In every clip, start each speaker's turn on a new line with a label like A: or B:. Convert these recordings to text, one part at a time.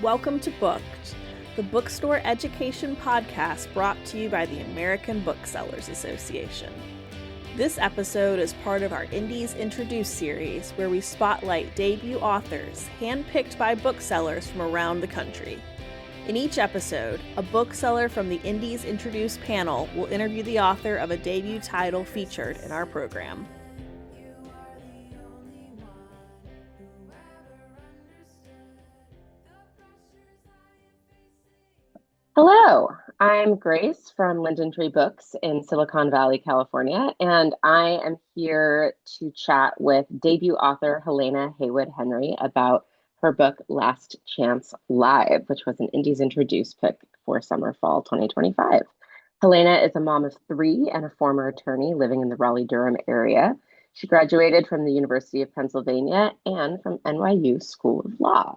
A: Welcome to Booked, the bookstore education podcast brought to you by the American Booksellers Association. This episode is part of our Indies Introduced series, where we spotlight debut authors handpicked by booksellers from around the country. In each episode, a bookseller from the Indies Introduced panel will interview the author of a debut title featured in our program.
B: Hello, I'm Grace from Linden Books in Silicon Valley, California, and I am here to chat with debut author Helena Haywoode Henry about her book Last Chance Live, which was an Indies Introduced pick for summer/fall 2025. Helena is a mom of three and a former attorney living in the Raleigh-Durham area. She graduated from the University of Pennsylvania and from NYU School of Law.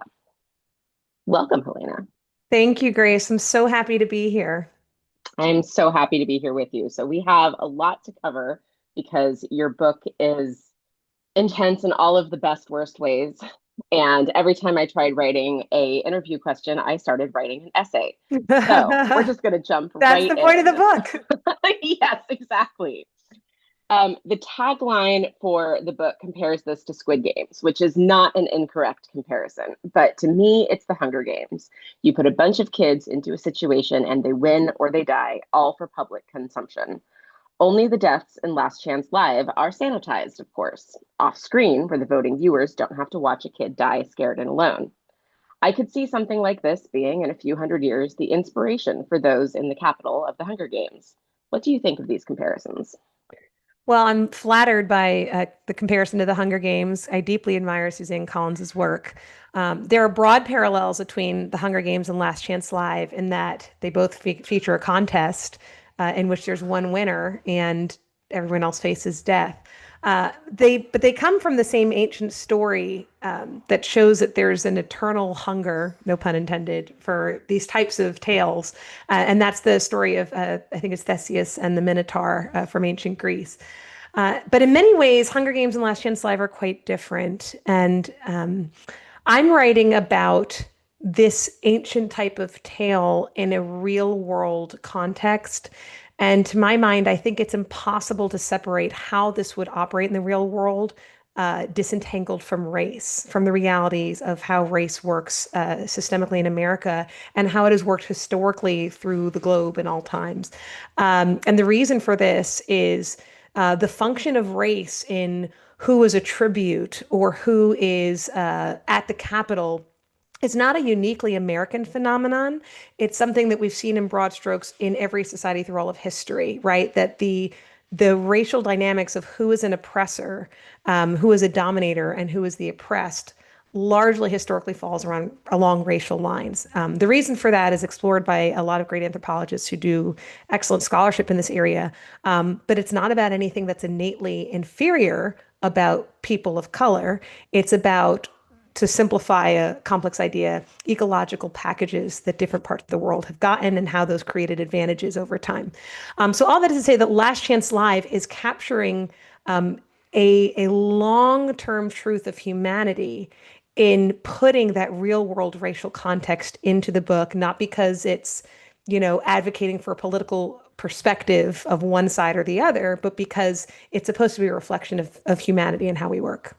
B: Welcome, Helena.
C: Thank you, Grace. I'm so happy to be here.
B: I'm so happy to be here with you. So we have a lot to cover because your book is intense in all of the best, worst ways. And every time I tried writing a interview question, I started writing an essay. So we're just going to jump right in.
C: That's the point of the book.
B: Yes, exactly. The tagline for the book compares this to Squid Games, which is not an incorrect comparison. But to me, it's the Hunger Games. You put a bunch of kids into a situation and they win or they die, all for public consumption. Only the deaths in Last Chance Live are sanitized, of course, off screen, where the voting viewers don't have to watch a kid die scared and alone. I could see something like this being, in a few hundred years, the inspiration for those in the capital of the Hunger Games. What do you think of these comparisons?
C: Well, I'm flattered by the comparison to the Hunger Games. I deeply admire Suzanne Collins's work. There are broad parallels between the Hunger Games and Last Chance Live in that they both feature a contest in which there's one winner and everyone else faces death. But they come from the same ancient story that shows that there's an eternal hunger, no pun intended, for these types of tales. And that's the story of, I think it's Theseus and the Minotaur from ancient Greece. But in many ways, Hunger Games and Last Chance Live are quite different. And I'm writing about this ancient type of tale in a real world context. And to my mind, I think it's impossible to separate how this would operate in the real world, disentangled from race, from the realities of how race works systemically in America and how it has worked historically through the globe in all times. And the reason for this is the function of race in who is a tribute or who is at the Capitol. It's not a uniquely American phenomenon. It's something that we've seen in broad strokes in every society through all of history, right? That the racial dynamics of who is an oppressor, who is a dominator, and who is the oppressed largely historically falls along racial lines. The reason for that is explored by a lot of great anthropologists who do excellent scholarship in this area. But it's not about anything that's innately inferior about people of color. It's about, to simplify a complex idea, ecological packages that different parts of the world have gotten and how those created advantages over time. So all that is to say that Last Chance Live is capturing a long-term truth of humanity in putting that real-world racial context into the book, not because it's, advocating for a political perspective of one side or the other, but because it's supposed to be a reflection of humanity and how we work.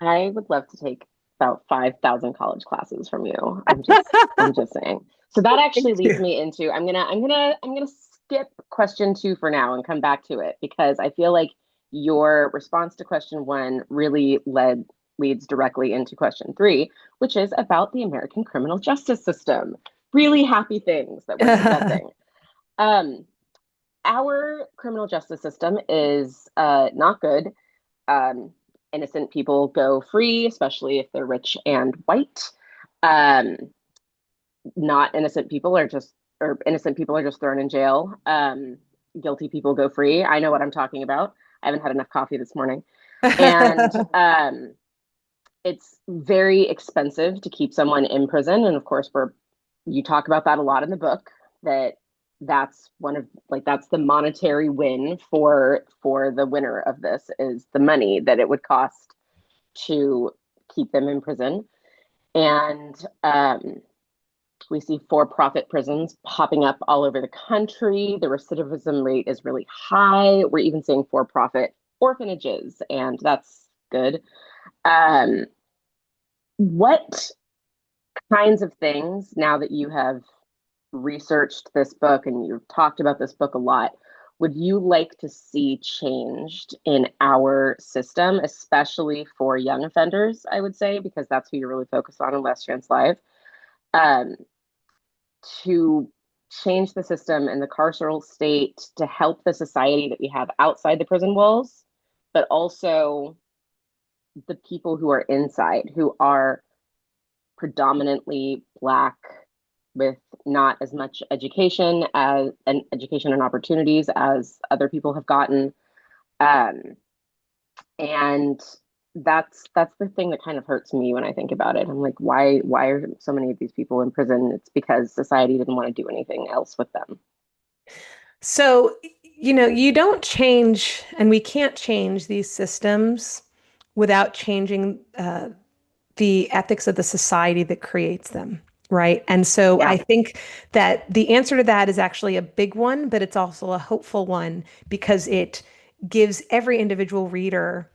B: I would love to take about 5,000 college classes from you. I'm just saying. So that actually leads me into, I'm gonna skip question 2 for now and come back to it, because I feel like your response to question 1 really leads directly into question 3, which is about the American criminal justice system. Really happy things that we're discussing. Our criminal justice system is not good. Innocent people go free, especially if they're rich and white. Not innocent people are just, or innocent people are just thrown in jail. Guilty people go free. I know what I'm talking about. I haven't had enough coffee this morning. And it's very expensive to keep someone in prison. And of course, you talk about that a lot in the book, that's the monetary win for the winner of this, is the money that it would cost to keep them in prison. And we see for-profit prisons popping up all over the country. The recidivism rate is really high. We're even seeing for-profit orphanages, and that's good. What kinds of things, now that you have researched this book and you've talked about this book a lot, would you like to see changed in our system, especially for young offenders, I would say, because that's who you're really focused on in Last Chance Live, to change the system and the carceral state to help the society that we have outside the prison walls, but also the people who are inside, who are predominantly Black, with not as much education and opportunities as other people have gotten. And that's the thing that kind of hurts me when I think about it. I'm like, why are so many of these people in prison? It's because society didn't want to do anything else with them.
C: So, you don't change, and we can't change these systems without changing the ethics of the society that creates them. Right. And so
B: Yeah.
C: I think that the answer to that is actually a big one, but it's also a hopeful one because it gives every individual reader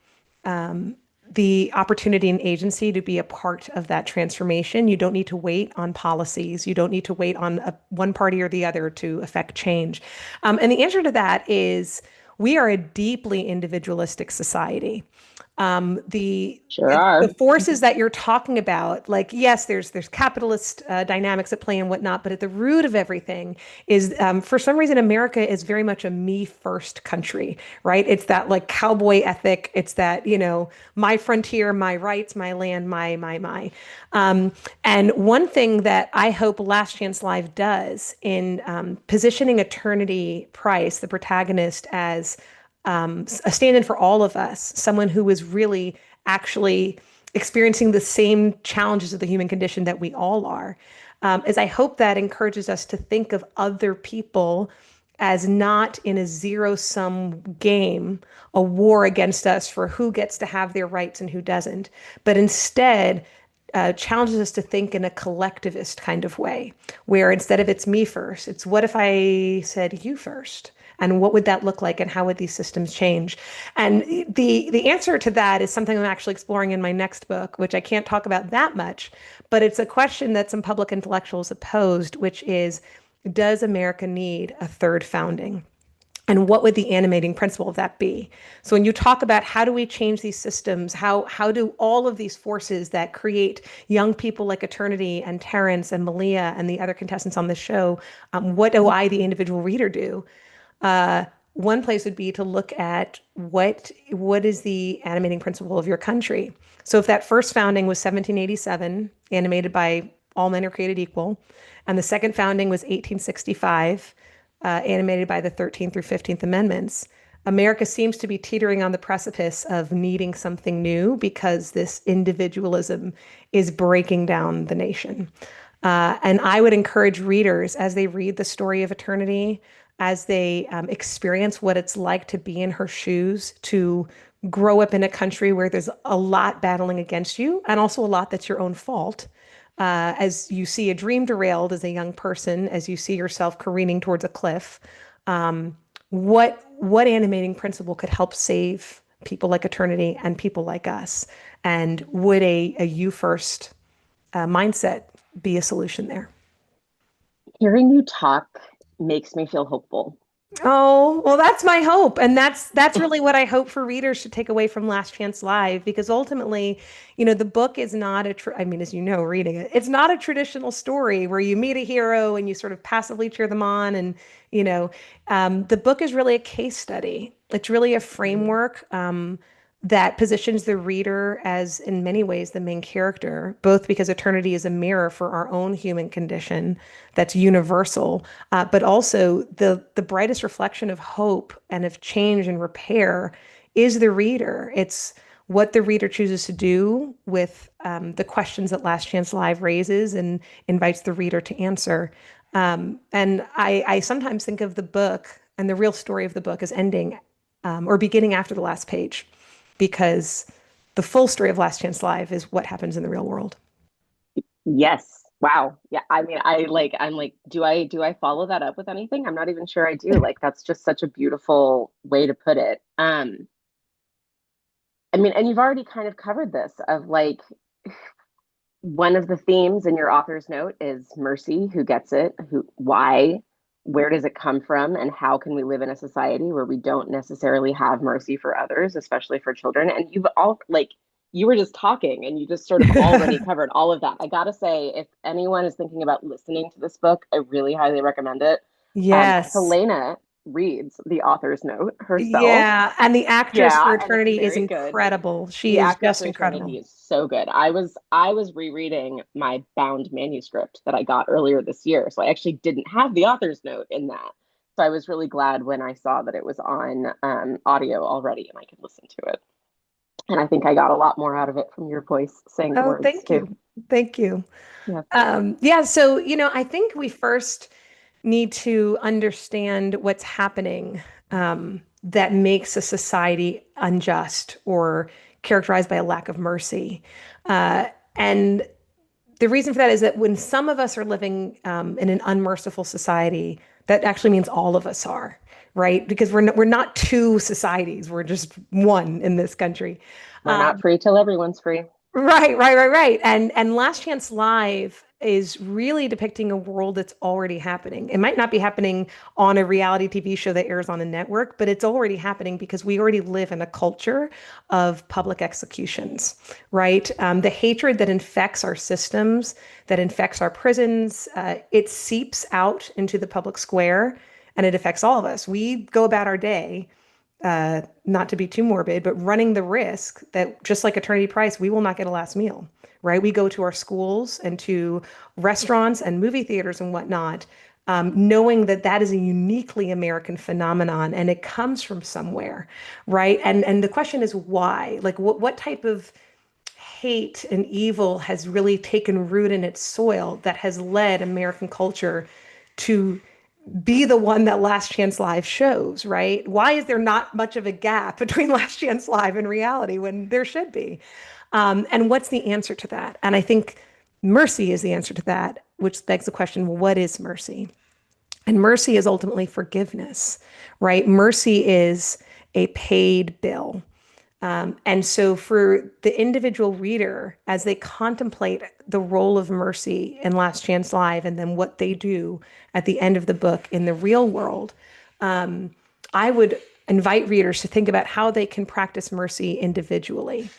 C: the opportunity and agency to be a part of that transformation. You don't need to wait on policies. You don't need to wait on one party or the other to affect change. And the answer to that is we are a deeply individualistic society.
B: Sure are.
C: The forces that you're talking about, like, yes, there's capitalist dynamics at play and whatnot, but at the root of everything is, for some reason, America is very much a me first country, right? It's that like cowboy ethic. It's that, my frontier, my rights, my land, my. And one thing that I hope Last Chance Live does in positioning Eternity Price, the protagonist, as a stand-in for all of us, someone who is really actually experiencing the same challenges of the human condition that we all are, is I hope that encourages us to think of other people as not in a zero-sum game, a war against us for who gets to have their rights and who doesn't, but instead challenges us to think in a collectivist kind of way, where instead of it's me first, it's what if I said you first? And what would that look like? And how would these systems change? And the answer to that is something I'm actually exploring in my next book, which I can't talk about that much, but it's a question that some public intellectuals have posed, which is, does America need a third founding? And what would the animating principle of that be? So when you talk about how do we change these systems, how do all of these forces that create young people like Eternity and Terrence and Malia and the other contestants on the show, what do I, the individual reader, do? One place would be to look at what is the animating principle of your country. So if that first founding was 1787, animated by All Men Are Created Equal, and the second founding was 1865, animated by the 13th through 15th Amendments, America seems to be teetering on the precipice of needing something new because this individualism is breaking down the nation. And I would encourage readers, as they read the story of Eternity, as they experience what it's like to be in her shoes, to grow up in a country where there's a lot battling against you and also a lot that's your own fault. As you see a dream derailed as a young person, as you see yourself careening towards a cliff, what animating principle could help save people like Eternity and people like us? And would a you first mindset be a solution there?
B: Hearing you talk makes me feel hopeful.
C: Oh, well, that's my hope. And that's really what I hope for readers to take away from Last Chance Live, because ultimately, the book is not as you know, reading it, it's not a traditional story where you meet a hero and you sort of passively cheer them on. And, the book is really a case study. It's really a framework, that positions the reader as, in many ways, the main character, both because Eternity is a mirror for our own human condition that's universal, but also the brightest reflection of hope and of change and repair is the reader. It's what the reader chooses to do with the questions that Last Chance Live raises and invites the reader to answer. And I sometimes think of the book and the real story of the book as ending or beginning after the last page, because the full story of Last Chance Live is what happens in the real world.
B: Yes. Wow. Yeah. I mean, I'm like, do I follow that up with anything? I'm not even sure I do. Like, that's just such a beautiful way to put it. I mean, and you've already kind of covered this of like one of the themes in your author's note is mercy, who gets it, why, where does it come from, and how can we live in a society where we don't necessarily have mercy for others, especially for children. And you've all like you were just talking and you just sort of already covered all of that. I gotta say, if anyone is thinking about listening to this book, I really highly recommend it.
C: Yes.
B: Helena reads the author's note herself.
C: Yeah. And the actress
B: Yeah,
C: for
B: and it's
C: Eternity is
B: very good.
C: incredible. She
B: The
C: is
B: actress
C: just
B: for Eternity
C: incredible.
B: is so good. I was rereading my bound manuscript that I got earlier this year, so I actually didn't have the author's note in that. So I was really glad when I saw that it was on audio already and I could listen to it. And I think I got a lot more out of it from your voice saying the
C: Oh,
B: words
C: thank
B: too.
C: you. Thank you.
B: Yeah.
C: Yeah, so, I think we first need to understand what's happening that makes a society unjust or characterized by a lack of mercy. And the reason for that is that when some of us are living in an unmerciful society, that actually means all of us are, right? Because we're not two societies, we're just one in this country.
B: We're not free till everyone's free.
C: Right. And Last Chance Live is really depicting a world that's already happening. It might not be happening on a reality TV show that airs on a network, but it's already happening because we already live in a culture of public executions, right? The hatred that infects our systems, that infects our prisons, it seeps out into the public square and it affects all of us. We go about our day not to be too morbid, but running the risk that just like Eternity Price, we will not get a last meal, right? We go to our schools and to restaurants and movie theaters and whatnot, knowing that that is a uniquely American phenomenon and it comes from somewhere, right? And the question is why? Like what type of hate and evil has really taken root in its soil that has led American culture to be the one that Last Chance Live shows, right? Why is there not much of a gap between Last Chance Live and reality when there should be? And what's the answer to that? And I think mercy is the answer to that, which begs the question, well, what is mercy? And mercy is ultimately forgiveness, right? Mercy is a paid bill. And so, for the individual reader, as they contemplate the role of mercy in Last Chance Live and then what they do at the end of the book in the real world, I would invite readers to think about how they can practice mercy individually.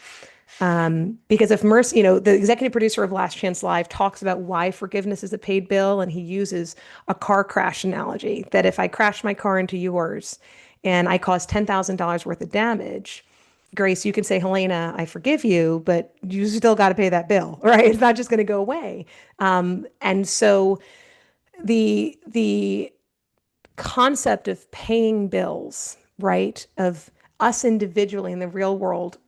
C: Because if mercy, the executive producer of Last Chance Live talks about why forgiveness is a paid bill, and he uses a car crash analogy that if I crash my car into yours and I cause $10,000 worth of damage, Grace, you can say, Helena, I forgive you, but you still got to pay that bill, right? It's not just going to go away. And so the concept of paying bills, right, of us individually in the real world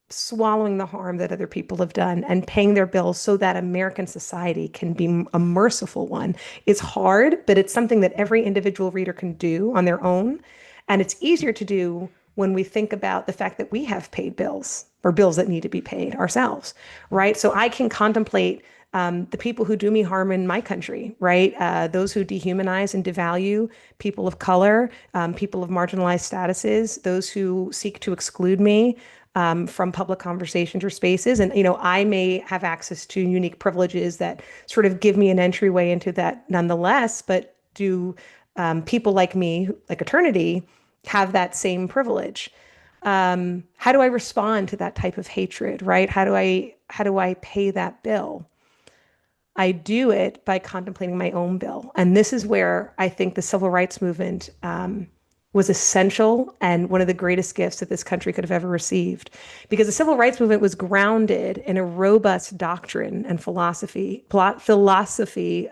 C: swallowing the harm that other people have done and paying their bills so that American society can be a merciful one is hard, but it's something that every individual reader can do on their own. And it's easier to do when we think about the fact that we have paid bills or bills that need to be paid ourselves, right? So I can contemplate the people who do me harm in my country, right? Those who dehumanize and devalue people of color, people of marginalized statuses, those who seek to exclude me from public conversations or spaces. And, I may have access to unique privileges that sort of give me an entryway into that nonetheless, but do people like me, like Eternity, have that same privilege? How do I respond to that type of hatred, right? How do I pay that bill? I do it by contemplating my own bill. And this is where I think the civil rights movement was essential and one of the greatest gifts that this country could have ever received. Because the civil rights movement was grounded in a robust doctrine and philosophy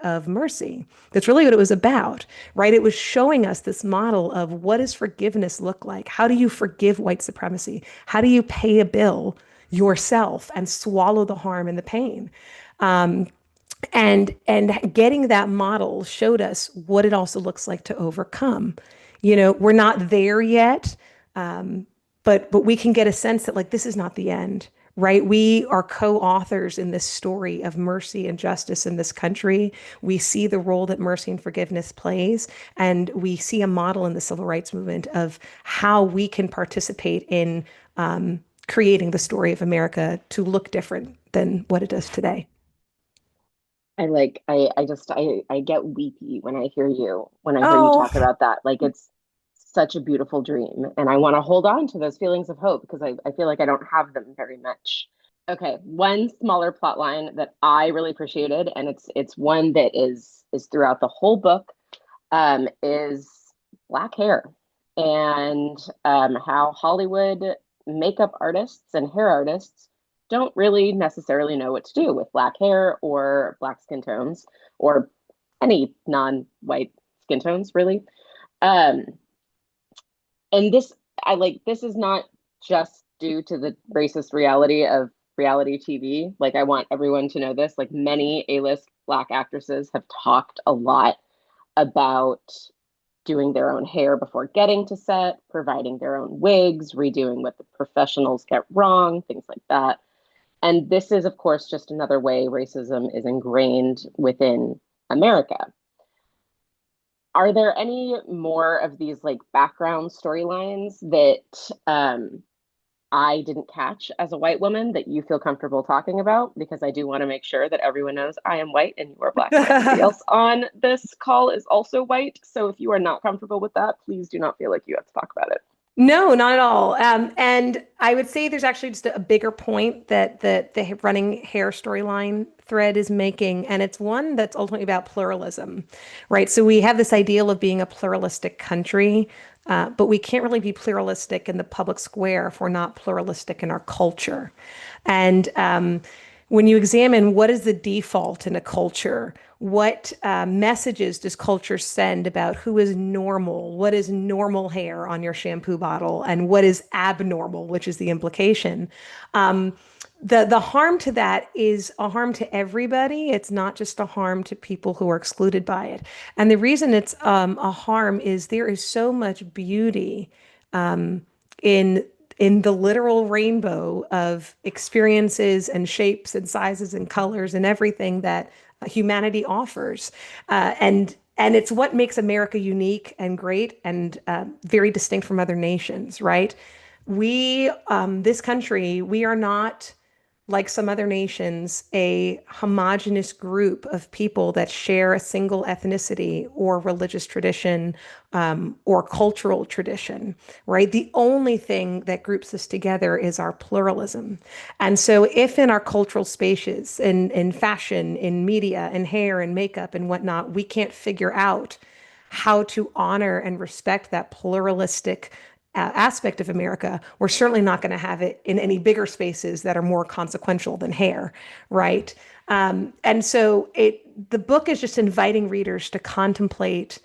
C: of mercy. That's really what it was about, right? It was showing us this model of what does forgiveness look like? How do you forgive white supremacy? How do you pay a bill yourself and swallow the harm and the pain? And getting that model showed us what it also looks like to overcome. We're not there yet, but we can get a sense that like this is not the end, right? We are co-authors in this story of mercy and justice in this country. We see the role that mercy and forgiveness plays, and we see a model in the civil rights movement of how we can participate in creating the story of America to look different than what it does today.
B: I get weepy when I hear you
C: Oh,
B: talk about that. Like it's such a beautiful dream. And I want to hold on to those feelings of hope because I feel like I don't have them very much. Okay, one smaller plot line that I really appreciated, and it's one that is throughout the whole book, is black hair and how Hollywood makeup artists and hair artists don't really necessarily know what to do with black hair or black skin tones or any non-white skin tones, really. Um, and this is not just due to the racist reality of reality TV. Like, I want everyone to know this. Like, many A-list black actresses have talked a lot about doing their own hair before getting to set, providing their own wigs, redoing what the professionals get wrong, things like that. And this is, of course, just another way racism is ingrained within America. Are there any more of these like background storylines that I didn't catch as a white woman that you feel comfortable talking about? Because I do want to make sure that everyone knows I am white and you are black and everybody else on this call is also white. So if you are not comfortable with that, please do not feel like you have to talk about it.
C: no, not at all. And I would say there's actually just a bigger point that the running hair storyline thread is making, and it's one that's ultimately about pluralism, right? So we have this ideal of being a pluralistic country, but we can't really be pluralistic in the public square if we're not pluralistic in our culture. And when you examine what is the default in a culture, what messages does culture send about who is normal, what is normal hair on your shampoo bottle, and what is abnormal, which is the implication. The harm to that is a harm to everybody. It's not just a harm to people who are excluded by it. And the reason it's a harm is there is so much beauty in the literal rainbow of experiences and shapes and sizes and colors and everything that humanity offers. And it's what makes America unique and great and very distinct from other nations, right? This country, we are not like some other nations, a homogenous group of people that share a single ethnicity or religious tradition or cultural tradition, right? The only thing that groups us together is our pluralism. And so if in our cultural spaces, in fashion, in media, in hair and makeup and whatnot, we can't figure out how to honor and respect that pluralistic aspect of America, we're certainly not going to have it in any bigger spaces that are more consequential than hair, right? And so the book is just inviting readers to contemplate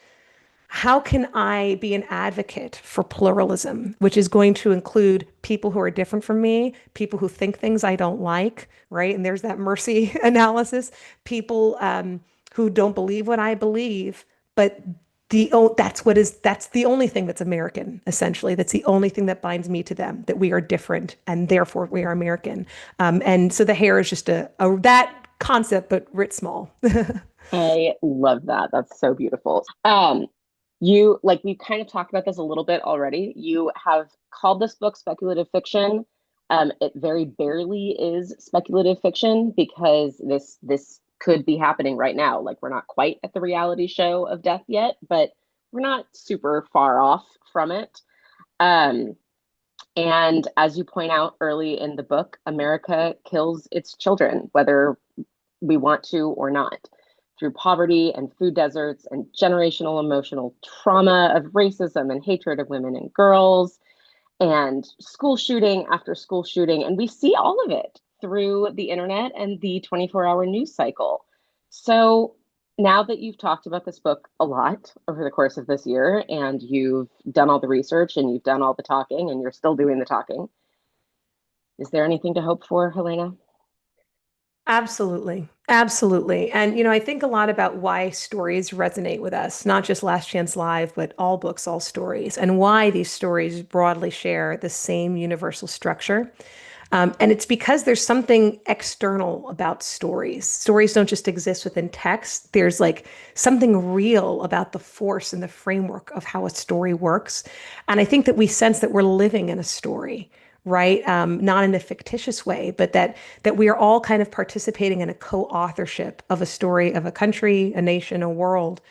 C: how can I be an advocate for pluralism, which is going to include people who are different from me, people who think things I don't like, right? And there's that mercy analysis, people who don't believe what I believe, but that's the only thing that's American, essentially. That's the only thing that binds me to them, that we are different and therefore we are American. And so the hair is just that concept, but writ small.
B: I love that. That's so beautiful. We kind of talked about this a little bit already. You have called this book speculative fiction. It very barely is speculative fiction because this could be happening right now. Like, we're not quite at the reality show of death yet, but we're not super far off from it. And as you point out early in the book, America kills its children, whether we want to or not, through poverty and food deserts and generational emotional trauma of racism and hatred of women and girls and school shooting after school shooting. And we see all of it through the internet and the 24-hour news cycle. So now that you've talked about this book a lot over the course of this year and you've done all the research and you've done all the talking and you're still doing the talking, is there anything to hope for, Helena?
C: Absolutely. Absolutely. And, I think a lot about why stories resonate with us, not just Last Chance Live, but all books, all stories, and why these stories broadly share the same universal structure. And it's because there's something external about stories. Stories don't just exist within text. There's like something real about the force and the framework of how a story works. And I think that we sense that we're living in a story, right? Not in a fictitious way, but that we are all kind of participating in a co-authorship of a story of a country, a nation, a world.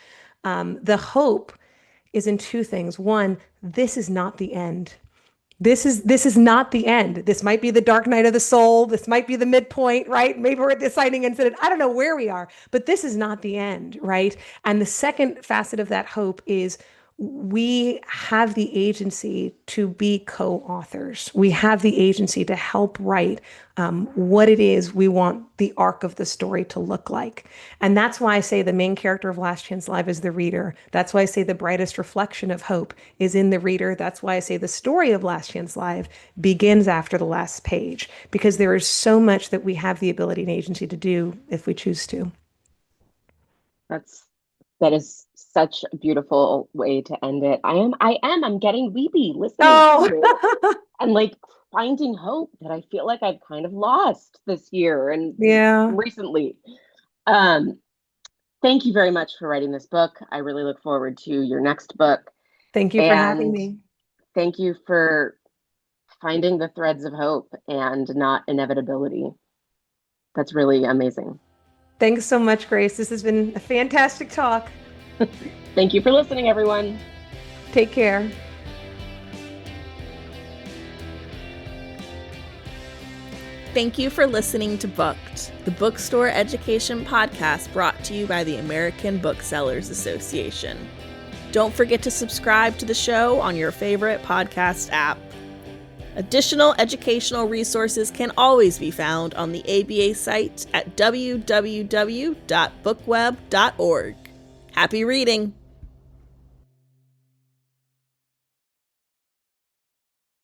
C: The hope is in two things. One, this is not the end. This is not the end. This might be the dark night of the soul. This might be the midpoint, right? Maybe we're at the deciding incident. I don't know where we are, but this is not the end, right? And the second facet of that hope is we have the agency to be co-authors. We have the agency to help write what it is we want the arc of the story to look like. And that's why I say the main character of Last Chance Live is the reader. That's why I say the brightest reflection of hope is in the reader. That's why I say the story of Last Chance Live begins after the last page, because there is so much that we have the ability and agency to do if we choose to.
B: That is such a beautiful way to end it. I'm getting weepy listening
C: Oh.
B: to you and like finding hope that I feel like I've kind of lost this year and recently. Thank you very much for writing this book. I really look forward to your next book.
C: Thank you for having me.
B: Thank you for finding the threads of hope and not inevitability. That's really amazing.
C: Thanks so much, Grace. This has been a fantastic talk.
B: Thank you for listening, everyone.
C: Take care.
A: Thank you for listening to Booked, the bookstore education podcast brought to you by the American Booksellers Association. Don't forget to subscribe to the show on your favorite podcast app. Additional educational resources can always be found on the ABA site at www.bookweb.org. Happy reading!